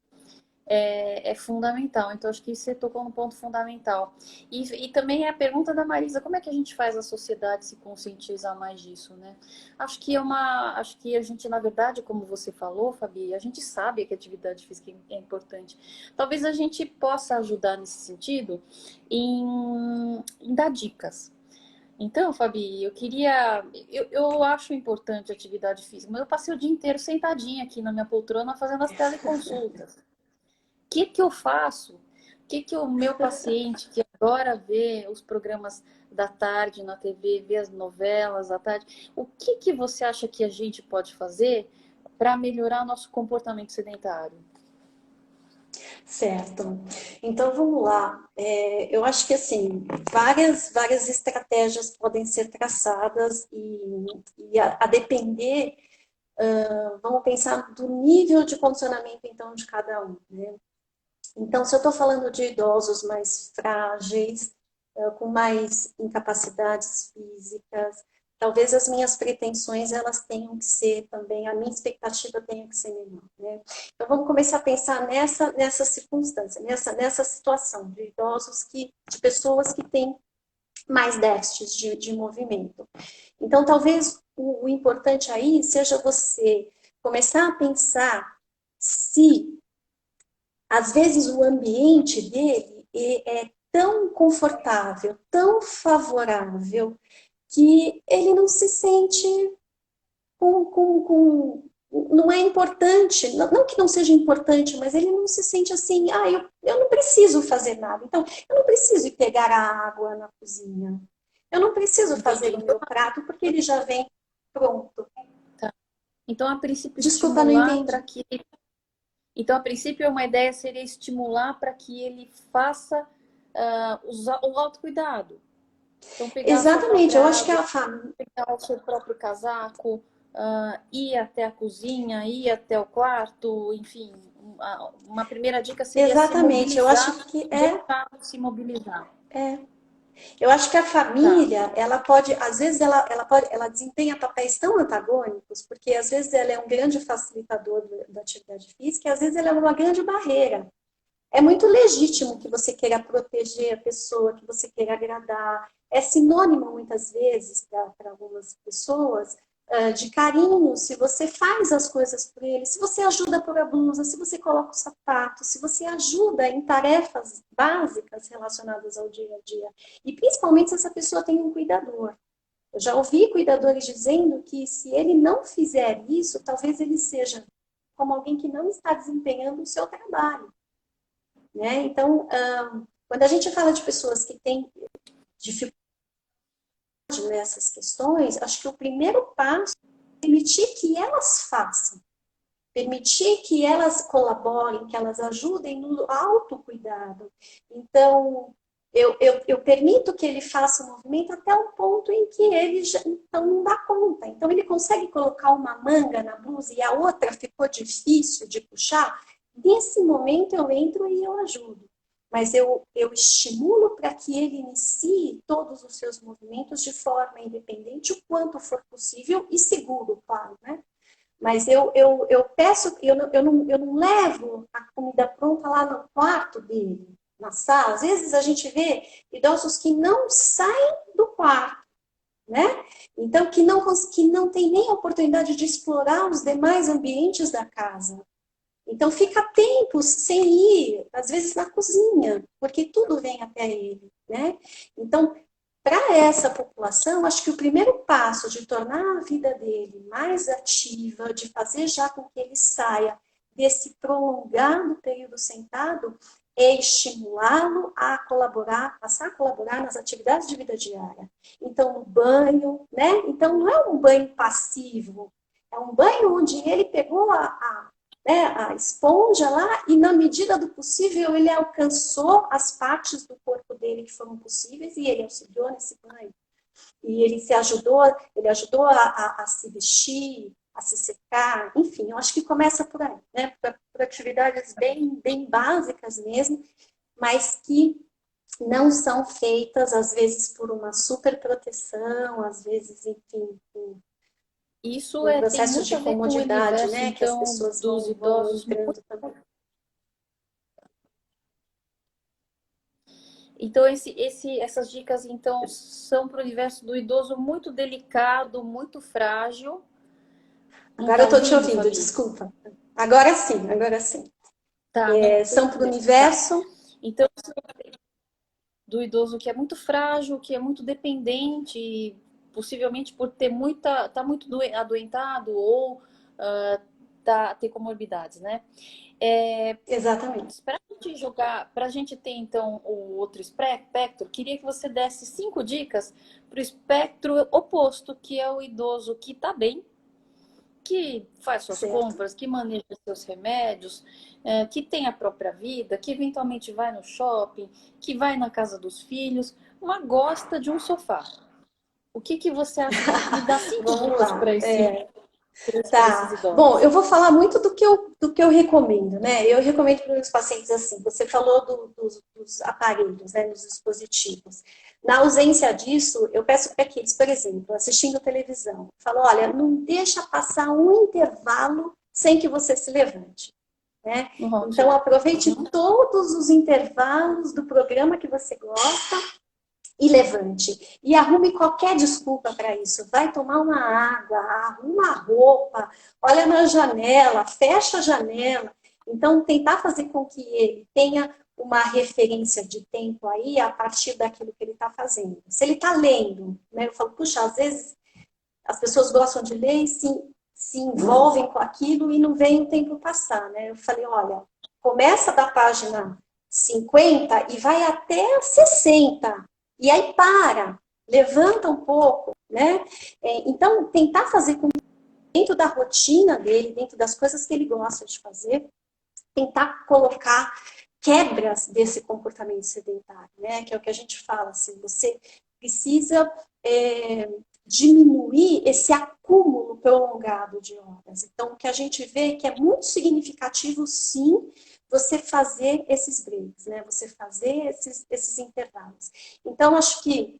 É fundamental. Então, acho que você tocou num ponto fundamental. E também é a pergunta da Marisa, como é que a gente faz a sociedade se conscientizar mais disso, né? Acho que a gente, na verdade, como você falou, Fabi, a gente sabe que a atividade física é importante. Talvez a gente possa ajudar nesse sentido em dar dicas. Então, Fabi, eu acho importante a atividade física, mas eu passei o dia inteiro sentadinha aqui na minha poltrona fazendo as teleconsultas. Que eu faço? Que o meu paciente que adora ver os programas da tarde na TV, ver as novelas da tarde, o que você acha que a gente pode fazer para melhorar nosso comportamento sedentário? Certo. Então vamos lá. Eu acho que assim, várias estratégias podem ser traçadas e a depender, vamos pensar do nível de condicionamento então de cada um, né? Então, se eu estou falando de idosos mais frágeis, com mais incapacidades físicas, talvez as minhas pretensões elas tenham que ser também, a minha expectativa tenha que ser menor, né? Então, vamos começar a pensar nessa circunstância, nessa situação de idosos de pessoas que têm mais déficits de movimento. Então, talvez o importante aí seja você começar a pensar se às vezes o ambiente dele é tão confortável, tão favorável, que ele não se sente não é importante, não que não seja importante, mas ele não se sente assim, eu não preciso fazer nada. Então, eu não preciso ir pegar a água na cozinha. Eu não preciso fazer o meu prato, porque ele já vem pronto. Tá. Então, a princípio, Desculpa, não estimular entendi. para que. Então, a princípio, uma ideia seria estimular para que ele faça o autocuidado. Então, pegar a sua Exatamente, eu própria acho que água, a família. pegar o seu próprio casaco, ir até a cozinha, ir até o quarto, enfim. Uma primeira dica seria se Exatamente, eu mobilizar, acho que deixar se mobilizar. é. Eu acho que a Tá. família, ela pode, às vezes ela desempenha papéis tão antagônicos, porque às vezes ela é um grande facilitador da atividade física, e às vezes ela é uma grande barreira. É muito legítimo que você queira proteger a pessoa, que você queira agradar. É sinônimo, muitas vezes, para algumas pessoas, de carinho, se você faz as coisas por ele, se você ajuda a pôr a blusa, se você coloca o sapato, se você ajuda em tarefas básicas relacionadas ao dia a dia. E principalmente se essa pessoa tem um cuidador. Eu já ouvi cuidadores dizendo que se ele não fizer isso, talvez ele seja como alguém que não está desempenhando o seu trabalho. Né? Então, quando a gente fala de pessoas que têm dificuldade nessas questões, acho que o primeiro passo é permitir que elas façam, permitir que elas colaborem, que elas ajudem no autocuidado. Então, eu permito que ele faça o movimento até o ponto em que ele já então, não dá conta. Então, ele consegue colocar uma manga na blusa e a outra ficou difícil de puxar. Nesse momento, eu entro e eu ajudo. Mas eu estimulo para que ele inicie todos os seus movimentos de forma independente, o quanto for possível e seguro, claro, né? Mas eu peço, eu não levo a comida pronta lá no quarto dele, na sala. Às vezes a gente vê idosos que não saem do quarto, né? Então, que não tem nem a oportunidade de explorar os demais ambientes da casa. Então, fica tempos sem ir, às vezes na cozinha, porque tudo vem até ele, né? Então, para essa população, acho que o primeiro passo de tornar a vida dele mais ativa, de fazer já com que ele saia desse prolongado período sentado, é estimulá-lo a colaborar, passar a colaborar nas atividades de vida diária. Então, no banho, né? Então, não é um banho passivo, é um banho onde ele pegou a esponja lá e, na medida do possível, ele alcançou as partes do corpo dele que foram possíveis e ele auxiliou nesse banho. E ele ajudou a se vestir, a se secar, enfim, eu acho que começa por aí, né? Por atividades bem básicas mesmo, mas que não são feitas, às vezes, por uma super proteção, às vezes, enfim, Isso por tem processo muito de a ver com o comodidade, universo, né? Que as então, pessoas dos vão idosos. entrando também. Então, essas dicas, então, são para o universo do idoso muito delicado, muito frágil. Não Agora tá eu estou te ouvindo, ouvindo, Fabi? desculpa. Agora sim, agora sim. Tá, não, São para o tá. universo. Então, do idoso que é muito frágil, que é muito dependente, possivelmente por tá muito adoentado ou ter comorbidades, né? Exatamente. Para a gente jogar, para a gente ter então o outro espectro, queria que você desse 5 dicas para o espectro oposto, que é o idoso que está bem, que faz suas Certo. compras, que maneja seus remédios, que tem a própria vida, que eventualmente vai no shopping, que vai na casa dos filhos, mas gosta de um sofá. O que você acha? Me dá cinco Vamos dicas lá. para esses Tá. Bom, idosos. eu vou falar muito do que eu recomendo, né? Eu recomendo para os meus pacientes assim. Você falou dos aparelhos, né? Dos dispositivos. Na ausência disso, eu peço para que eles, por exemplo, assistindo televisão, falo, olha, não deixa passar um intervalo sem que você se levante. Né? Então, Ótimo. aproveite todos os intervalos do programa que você gosta e levante. E arrume qualquer desculpa para isso. Vai tomar uma água, arruma a roupa, olha na janela, fecha a janela. Então, tentar fazer com que ele tenha uma referência de tempo aí a partir daquilo que ele está fazendo. Se ele está lendo, né, eu falo, puxa, às vezes as pessoas gostam de ler e se envolvem com aquilo e não veem o tempo passar, né? Eu falei, olha, começa da página 50 e vai até a 60. E aí para, levanta um pouco, né? Então, tentar fazer dentro da rotina dele, dentro das coisas que ele gosta de fazer, tentar colocar quebras desse comportamento sedentário, né? Que é o que a gente fala, assim, você precisa diminuir esse acúmulo prolongado de horas. Então, o que a gente vê é que é muito significativo, sim, você fazer esses breaks, né? Você fazer esses intervalos. Então, acho que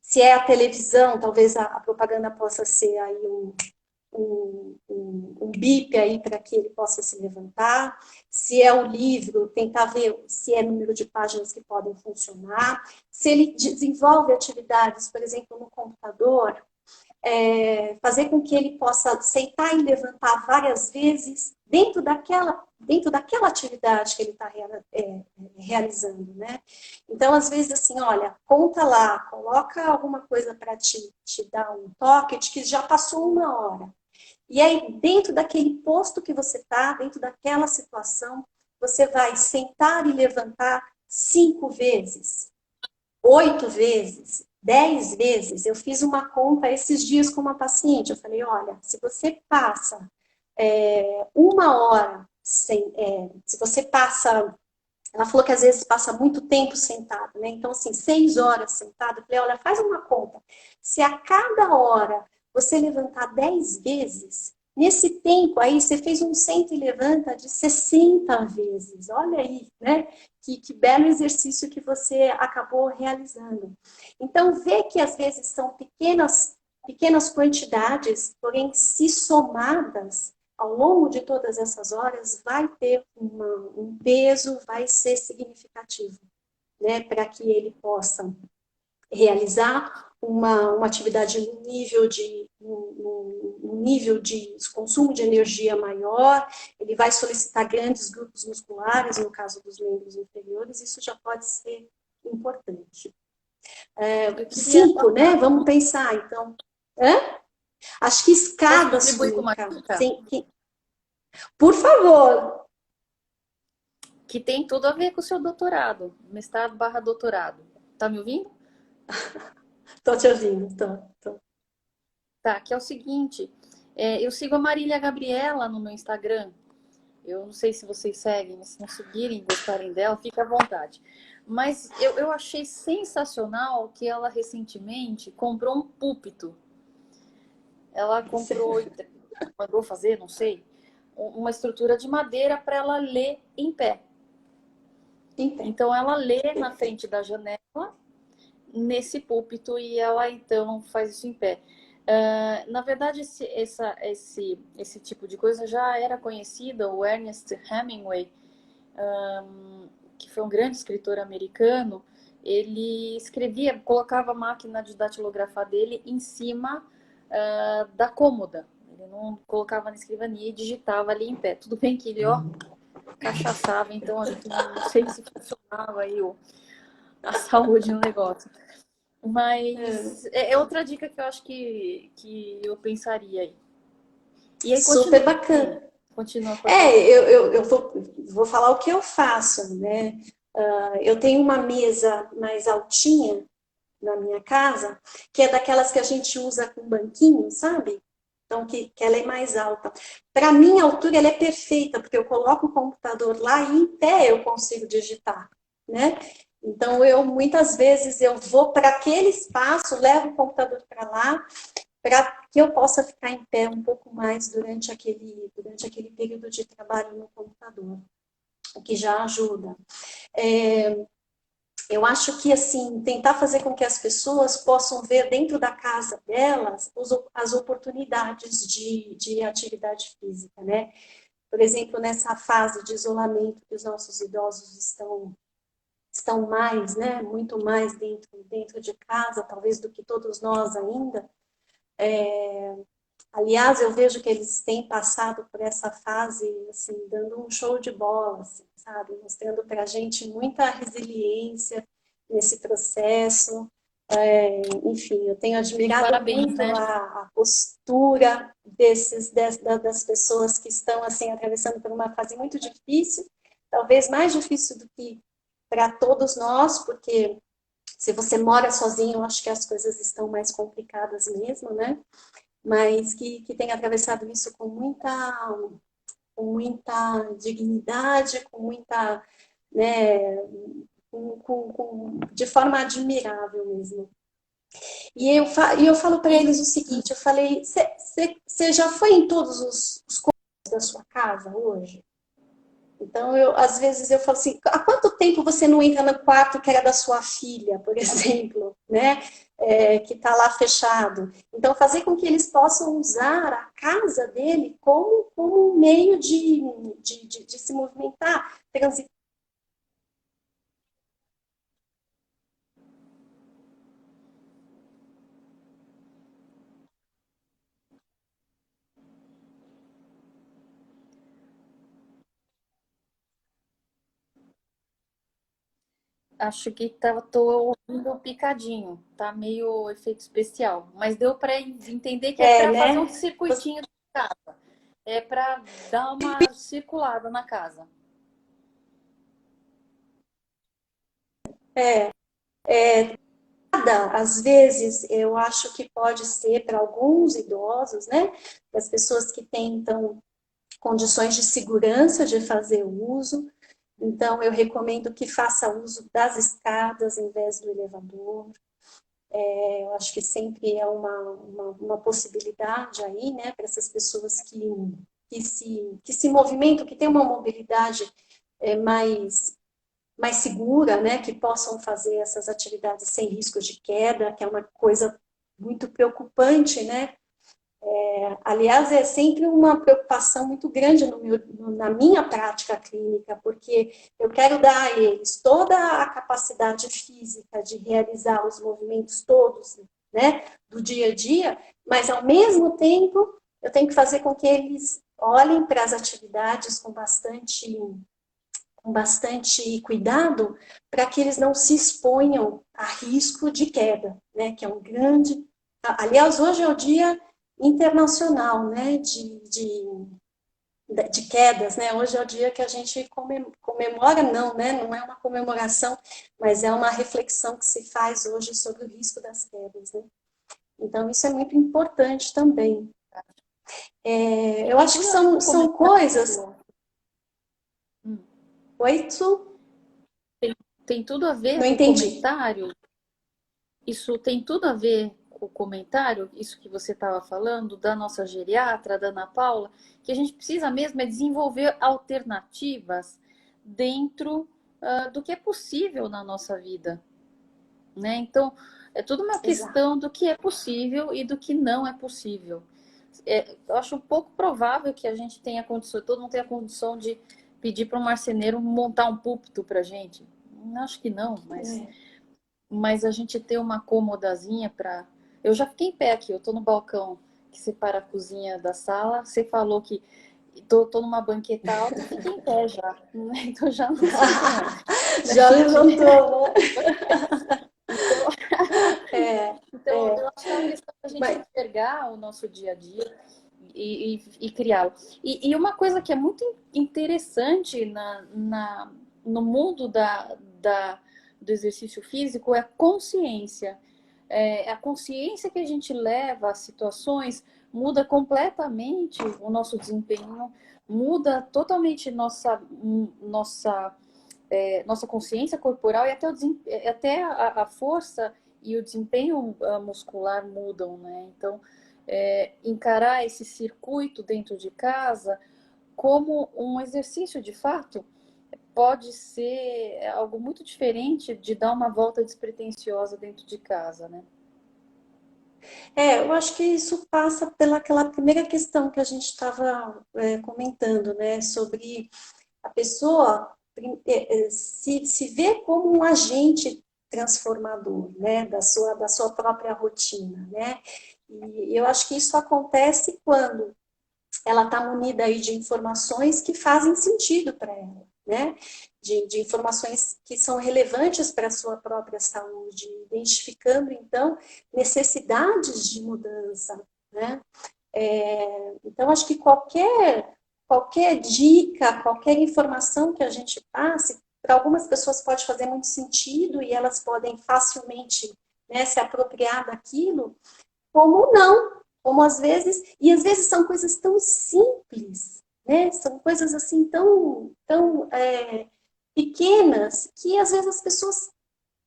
se é a televisão, talvez a propaganda possa ser aí um bip aí para que ele possa se levantar. Se é o livro, tentar ver se é número de páginas que podem funcionar. Se ele desenvolve atividades, por exemplo, no computador, fazer com que ele possa sentar e levantar várias vezes dentro daquela atividade que ele está realizando, né? Então, às vezes, assim, olha, conta lá, coloca alguma coisa para te dar um toque de que já passou 1 hora. E aí, dentro daquele posto que você está, dentro daquela situação, você vai sentar e levantar 5 vezes, 8 vezes, 10 vezes. Eu fiz uma conta esses dias com uma paciente. Eu falei, olha, se você passa 1 hora se você passa. Ela falou que às vezes passa muito tempo sentada, né? Então, assim, 6 horas sentada. Eu falei, olha, faz uma conta. Se a cada hora você levantar 10 vezes, nesse tempo aí você fez um senta e levanta de 60 vezes. Olha aí, né? Que belo exercício que você acabou realizando. Então, vê que às vezes são pequenas quantidades, porém, se somadas, ao longo de todas essas horas, vai ter um peso, vai ser significativo, né? Para que ele possa realizar uma atividade um nível de consumo de energia maior, ele vai solicitar grandes grupos musculares, no caso dos membros inferiores, isso já pode ser importante. Eu queria 5, né? Vamos pensar, então. Acho que posso escada, contribuir com uma Sumica. dica Por favor. que tem tudo a ver com o seu doutorado, mestrado/doutorado. Tá me ouvindo? Tô te ouvindo, tô. Tá, que é o seguinte, eu sigo a Marília Gabriela no meu Instagram. Eu não sei se vocês seguem, mas se não seguirem, gostarem dela, fica à vontade. Mas eu achei sensacional que ela recentemente comprou um púlpito. Ela comprou mandou fazer, não sei, uma estrutura de madeira para ela ler em pé. Em pé. Então ela lê na frente da janela, nesse púlpito, e ela então faz isso em pé. Na verdade, esse tipo de coisa já era conhecida. O Ernest Hemingway, que foi um grande escritor americano, ele escrevia, colocava a máquina de datilografar dele em cima da cômoda. Ele não colocava na escrivania e digitava ali em pé. Tudo bem que ele, ó, cachaçava, então a gente não sei se funcionava aí a saúde no negócio. Mas é outra dica que eu acho que eu pensaria aí. E aí Super continua, sim, bacana. continua com a tua dica. Eu vou falar o que eu faço, né? Eu tenho uma mesa mais altinha na minha casa, que é daquelas que a gente usa com banquinho, sabe? Então, que ela é mais alta. Para mim, a altura ela é perfeita, porque eu coloco o computador lá e em pé eu consigo digitar, né? Então, muitas vezes eu vou para aquele espaço, levo o computador para lá, para que eu possa ficar em pé um pouco mais durante aquele período de trabalho no computador, o que já ajuda. Eu acho que, assim, tentar fazer com que as pessoas possam ver dentro da casa delas as oportunidades de atividade física, né? Por exemplo, nessa fase de isolamento que os nossos idosos estão mais, né? Muito mais dentro de casa, talvez do que todos nós ainda. Aliás, eu vejo que eles têm passado por essa fase, assim, dando um show de bola, assim, sabe? Mostrando para a gente muita resiliência nesse processo. Enfim, eu tenho E admirado parabéns, muito né? a postura das pessoas que estão, assim, atravessando por uma fase muito difícil, talvez mais difícil do que para todos nós, porque se você mora sozinho, eu acho que as coisas estão mais complicadas mesmo, né? Mas que tem atravessado isso com muita dignidade, com muita, né, de forma admirável mesmo. E eu falo para eles o seguinte, eu falei, você já foi em todos os cômodos da sua casa hoje? Então, às vezes eu falo assim, há quanto tempo você não entra no quarto que era da sua filha, por exemplo, né? Que está lá fechado. Então, fazer com que eles possam usar a casa dele como um meio de se movimentar, transitar. Acho que tô ouvindo picadinho, tá meio efeito especial, mas deu para entender que é para fazer um Né? circuitinho de casa, é para dar uma circulada na casa. É, às vezes, eu acho que pode ser para alguns idosos, né? As pessoas que tentam condições de segurança de fazer o uso. Então, eu recomendo que faça uso das escadas em vez do elevador. Eu acho que sempre é uma possibilidade aí, né, para essas pessoas que se movimentam, que têm uma mobilidade mais segura, né, que possam fazer essas atividades sem risco de queda, que é uma coisa muito preocupante, né? Aliás, é sempre uma preocupação muito grande na minha prática clínica, porque eu quero dar a eles toda a capacidade física de realizar os movimentos todos, né, do dia a dia, mas ao mesmo tempo eu tenho que fazer com que eles olhem para as atividades com bastante cuidado, para que eles não se exponham a risco de queda, né, que é um grande. Aliás, hoje é o dia internacional, né, de quedas, né? Hoje é o dia que a gente comemora, não, né? Não é uma comemoração, mas é uma reflexão que se faz hoje sobre o risco das quedas, né? Então, isso é muito importante também. E Eu tem acho que tudo a ver com são coisas. comentário. Hum. Oito? Tem tudo a ver Não com entendi. comentário. Isso tem tudo a ver o comentário, isso que você estava falando, da nossa geriatra, da Ana Paula, que a gente precisa mesmo é desenvolver alternativas dentro do que é possível na nossa vida, né? Então, é tudo uma Exato. questão do que é possível e do que não é possível. Eu acho um pouco provável que a gente tenha condição, todo mundo tenha condição de pedir para um marceneiro montar um púlpito para a gente. Acho que não, mas a gente ter uma cômodazinha para. Eu já fiquei em pé aqui, eu tô no balcão que separa a cozinha da sala. Você falou que tô numa banqueta alta, fiquei em pé já, né? Então já não sinto mais. A Já gente... levantou, né? Então, É, então, eu acho que é uma questão da gente mas, enxergar o nosso dia a dia e criá-lo. E uma coisa que é muito interessante no mundo do exercício físico é a consciência. A consciência que a gente leva às situações muda completamente o nosso desempenho, muda totalmente nossa consciência corporal e até a força e o desempenho muscular mudam, né? Então, encarar esse circuito dentro de casa como um exercício de fato pode ser algo muito diferente de dar uma volta despretensiosa dentro de casa, né? eu acho que isso passa pelaquela primeira questão que a gente estava comentando, né? Sobre a pessoa se ver como um agente transformador, né? Da sua própria rotina, né? E eu acho que isso acontece quando ela está munida aí de informações que fazem sentido para ela, né? De informações que são relevantes para a sua própria saúde, identificando, então, necessidades de mudança, né? Então, acho que qualquer dica, qualquer informação que a gente passe, para algumas pessoas pode fazer muito sentido e elas podem facilmente, né, se apropriar daquilo, como não, como às vezes são coisas tão simples, né? São coisas assim tão pequenas que às vezes as pessoas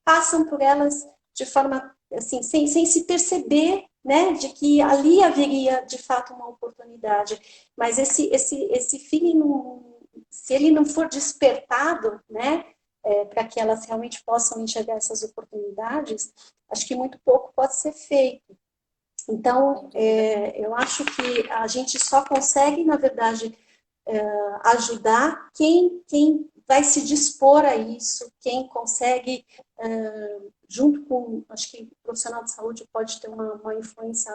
passam por elas de forma assim, sem se perceber, né, de que ali haveria de fato uma oportunidade. Mas esse feeling, se ele não for despertado, né, para que elas realmente possam enxergar essas oportunidades, acho que muito pouco pode ser feito. Então, eu acho que a gente só consegue, na verdade, ajudar quem vai se dispor a isso, quem consegue, junto com, acho que o profissional de saúde pode ter uma influência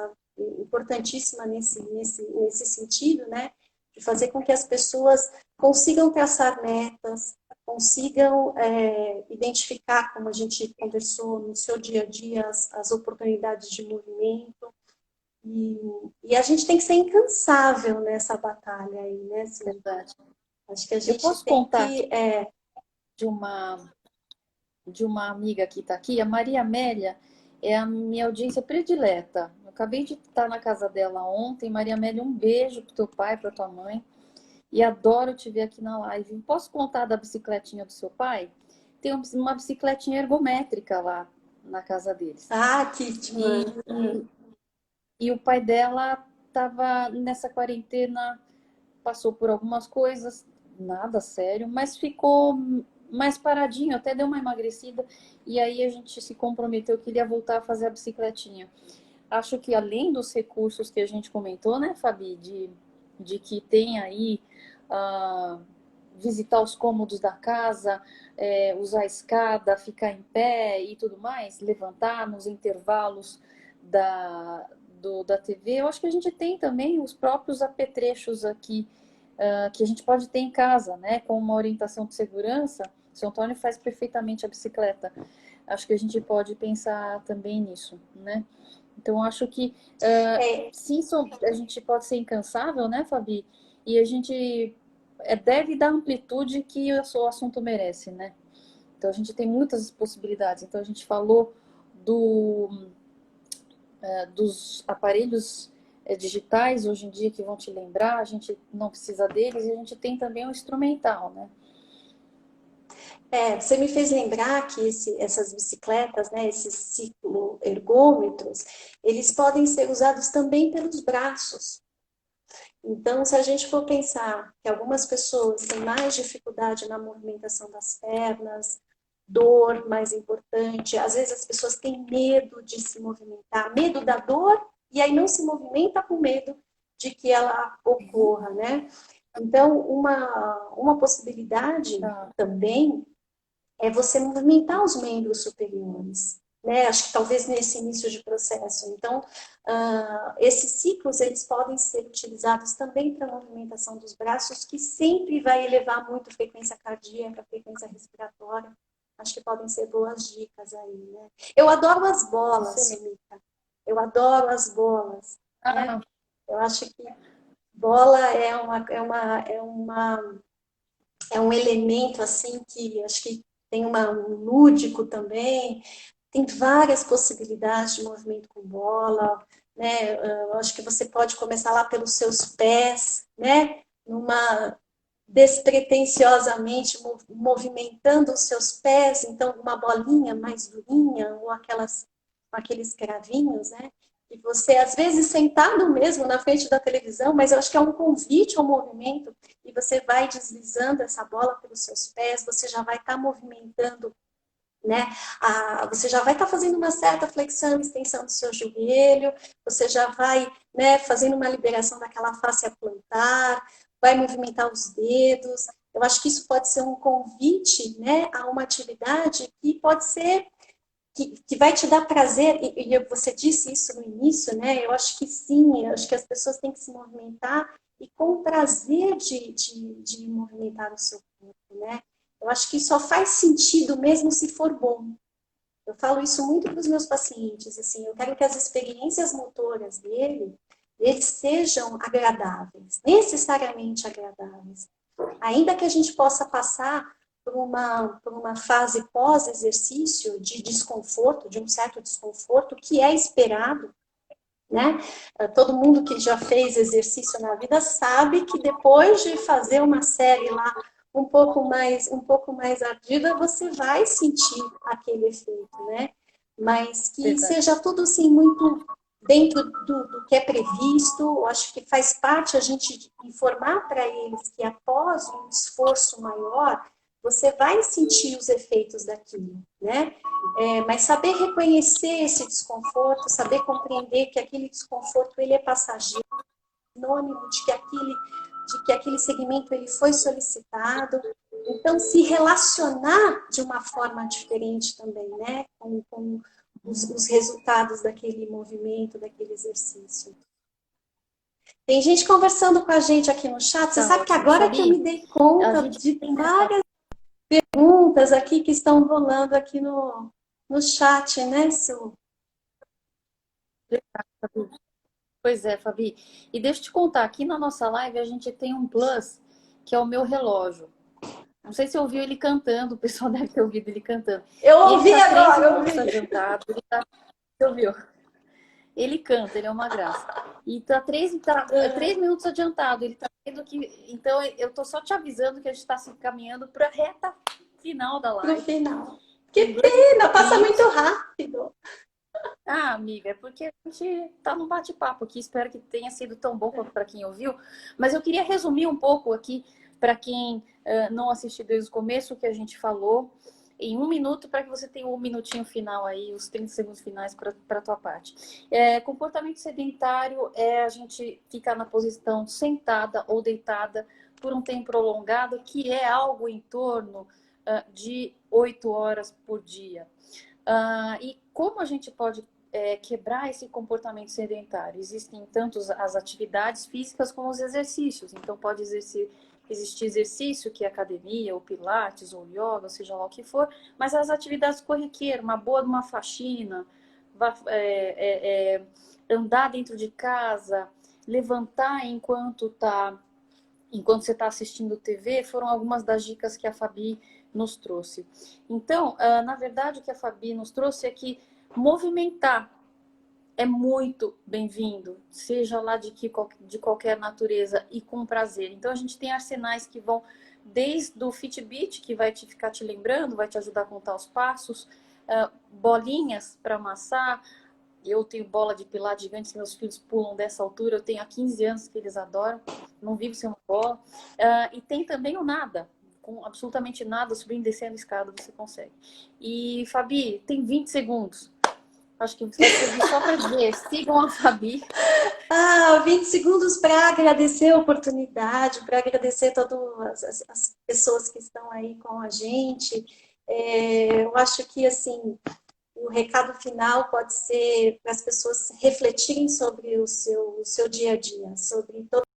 importantíssima nesse sentido, né? De fazer com que as pessoas consigam traçar metas, consigam identificar, como a gente conversou no seu dia a dia, as oportunidades de movimento, e a gente tem que ser incansável nessa batalha aí, né, Cíndy? Verdade. Acho que a Eu gente posso tem contar que. de uma de uma amiga que está aqui, a Maria Amélia é a minha audiência predileta. Eu acabei de estar na casa dela ontem. Maria Amélia, um beijo pro teu pai, pra tua mãe. E adoro te ver aqui na live. Posso contar da bicicletinha do seu pai? Tem uma bicicletinha ergométrica lá na casa deles. Que E, demais. e o pai dela estava nessa quarentena, passou por algumas coisas, nada sério, mas ficou mais paradinho, até deu uma emagrecida. E aí a gente se comprometeu que ele ia voltar a fazer a bicicletinha. Acho que além dos recursos que a gente comentou, né, Fabi, de que tem aí visitar os cômodos da casa, usar a escada, ficar em pé e tudo mais, levantar nos intervalos da TV. Eu acho que a gente tem também os próprios apetrechos aqui que a gente pode ter em casa, né, com uma orientação de segurança. O seu Antônio faz perfeitamente a bicicleta. Acho que a gente pode pensar também nisso, né? Então, acho que É, sim, a gente pode ser incansável, né, Fabi? E a gente deve dar a amplitude que o assunto merece, né? Então, a gente tem muitas possibilidades. Então, a gente falou dos aparelhos digitais hoje em dia que vão te lembrar, a gente não precisa deles, e a gente tem também o instrumental, né? Você me fez lembrar que essas bicicletas, né, esses cicloergômetros, eles podem ser usados também pelos braços. Então, se a gente for pensar que algumas pessoas têm mais dificuldade na movimentação das pernas, dor mais importante, às vezes as pessoas têm medo de se movimentar, medo da dor, e aí não se movimenta com medo de que ela ocorra, né? Então, uma possibilidade Tá. também é você movimentar os membros superiores, né? Acho que talvez nesse início de processo. Então, esses ciclos, eles podem ser utilizados também para a movimentação dos braços, que sempre vai elevar muito a frequência cardíaca, a frequência respiratória. Acho que podem ser boas dicas aí, né? Eu adoro as bolas, Excelente. Sumita. Eu adoro as bolas, né? Ah, Eu acho que bola é um elemento assim que acho que tem um lúdico também, tem várias possibilidades de movimento com bola, né? Eu acho que você pode começar lá pelos seus pés, né? Numa despretensiosamente movimentando os seus pés, então uma bolinha mais durinha ou aqueles cravinhos, né? E você às vezes sentado mesmo na frente da televisão, mas eu acho que é um convite ao movimento e você vai deslizando essa bola pelos seus pés, você já vai estar movimentando, né? Você já vai estar fazendo uma certa flexão e extensão do seu joelho, você já vai, né, fazendo uma liberação daquela face plantar, vai movimentar os dedos. Eu acho que isso pode ser um convite, né, a uma atividade que pode ser que vai te dar prazer, e você disse isso no início, né? Eu acho que sim, eu acho que as pessoas têm que se movimentar e com prazer de movimentar o seu corpo, né? Eu acho que só faz sentido mesmo se for bom. Eu falo isso muito para os meus pacientes, assim, eu quero que as experiências motoras eles sejam agradáveis, necessariamente agradáveis. Ainda que a gente possa passar por uma fase pós-exercício de desconforto, de um certo desconforto, que é esperado, né? Todo mundo que já fez exercício na vida sabe que depois de fazer uma série lá um pouco mais ardida, você vai sentir aquele efeito, né? Mas que verdade. seja tudo assim muito dentro do que é previsto. Eu acho que faz parte a gente informar para eles que após um esforço maior, você vai sentir os efeitos daquilo, né? Mas saber reconhecer esse desconforto, saber compreender que aquele desconforto ele é passageiro, sinônimo de que aquele segmento ele foi solicitado. Então, se relacionar de uma forma diferente também, né? Com os resultados daquele movimento, daquele exercício. Tem gente conversando com a gente aqui no chat. Você Tá sabe que ótimo. agora que eu me Fabi, dei a conta gente de tem essa. várias perguntas aqui que estão rolando aqui no chat, né, Su? Pois é, Fabi. E deixa eu te contar, aqui na nossa live a gente tem um plus, que é o meu relógio. Não sei se você ouviu ele cantando, o pessoal deve ter ouvido ele cantando. Eu E ele ouvi tá três agora, eu minutos ouvi. adiantado. Você ouviu? Ele canta, ele é uma graça. E é 3 minutos adiantado. Ele tá vendo que. Então, eu tô só te avisando que a gente tá se caminhando para a reta final da Pro live. final. Tem Que dois pena, passa muito minutinhos. rápido. Ah, amiga, é porque a gente tá num bate-papo aqui. Espero que tenha sido tão bom quanto para quem ouviu. Mas eu queria resumir um pouco aqui para quem não assistiu desde o começo o que a gente falou em 1 minuto, para que você tenha um minutinho final aí, os 30 segundos finais para a tua parte. Comportamento sedentário é a gente ficar na posição sentada ou deitada por um tempo prolongado, que é algo em torno de 8 horas por dia. E como a gente pode quebrar esse comportamento sedentário? Existem tanto as atividades físicas como os exercícios. Então, pode existir exercício, que é academia, ou pilates, ou yoga, ou seja lá o que for, mas as atividades corriqueiras, uma boa de uma faxina, andar dentro de casa, levantar enquanto você está assistindo TV, foram algumas das dicas que a Fabi nos trouxe. Então, na verdade, o que a Fabi nos trouxe é que movimentar é muito bem-vindo, seja lá de qualquer natureza e com prazer. Então, a gente tem arsenais que vão desde o Fitbit, que vai te ficar te lembrando, vai te ajudar a contar os passos, bolinhas para amassar. Eu tenho bola de pilates gigante, que meus filhos pulam dessa altura. Eu tenho há 15 anos que eles adoram. Não vivo sem uma bola. E tem também o nada. Com absolutamente nada, subindo e descendo a escada, você consegue. E, Fabi, tem 20 segundos. Acho que vai servir só para dizer, sigam a Fabi. 20 segundos para agradecer a oportunidade, para agradecer todas as pessoas que estão aí com a gente. Eu acho que, assim, o recado final pode ser para as pessoas refletirem sobre o seu dia a dia, sobre todo